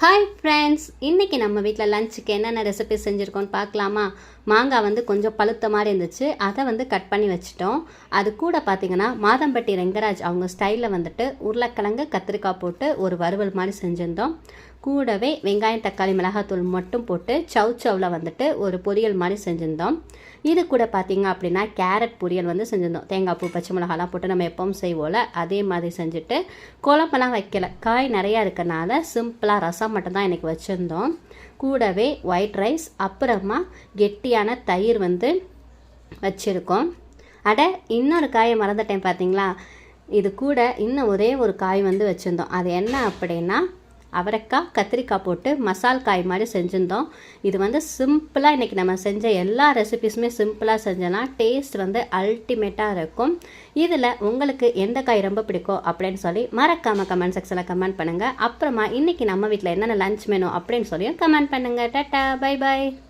Hi friends, இன்றைக்கி நம்ம வீட்டில் லஞ்சுக்கு என்னென்ன ரெசிபி செஞ்சுருக்கோன்னு பார்க்கலாமா? மாங்காய் கொஞ்சம் பழுத்த மாதிரி இருந்துச்சு, அதை கட் பண்ணி வச்சுட்டோம். அது கூட பார்த்திங்கன்னா மாதம்பட்டி ரெங்கராஜ் அவங்க ஸ்டைலில் உருளைக்கிழங்கு கத்திரிக்காய் போட்டு ஒரு வறுவல் மாதிரி செஞ்சுருந்தோம். கூடவே வெங்காயம் தக்காளி மிளகாத்தூள் மட்டும் போட்டு சவுச்சவில் ஒரு பொரியல் மாதிரி செஞ்சுருந்தோம். இது கூட பார்த்திங்க அப்படின்னா கேரட் பொரியல் செஞ்சுருந்தோம். தேங்காய் பூ பச்சை மிளகாலாம் போட்டு நம்ம எப்பவும் செய்வோம்ல அதே மாதிரி செஞ்சுட்டு குழம்பெல்லாம் வைக்கல. காய் நிறையா இருக்கனால சிம்பிளாக ரசம் மட்டும்தான் இன்றைக்கி வச்சுருந்தோம். கூடவே ஒயிட் ரைஸ், அப்புறமா கெட்டியான தயிர் வச்சுருக்கோம். இன்னொரு காயை மறந்துட்டேன் பார்த்தீங்களா? இது கூட இன்னும் ஒரே ஒரு காய் வச்சுருந்தோம். அது என்ன அப்படின்னா அவரைக்காய் கத்திரிக்காய் போட்டு மசால் காய் மாதிரி செஞ்சுருந்தோம். இது சிம்பிளாக இன்றைக்கி நம்ம செஞ்ச எல்லா ரெசிபிஸுமே சிம்பிளாக செஞ்சோன்னா டேஸ்ட் அல்டிமேட்டாக இருக்கும். இதில் உங்களுக்கு எந்த காய் ரொம்ப பிடிக்கும் அப்படின்னு சொல்லி மறக்காமல் கமெண்ட் செக்ஷனில் கமெண்ட் பண்ணுங்கள். அப்புறமா இன்றைக்கி நம்ம வீட்டில் என்னென்ன லஞ்ச் மெனு அப்படின்னு சொல்லியும் கமெண்ட் பண்ணுங்கள். Tata, bye bye.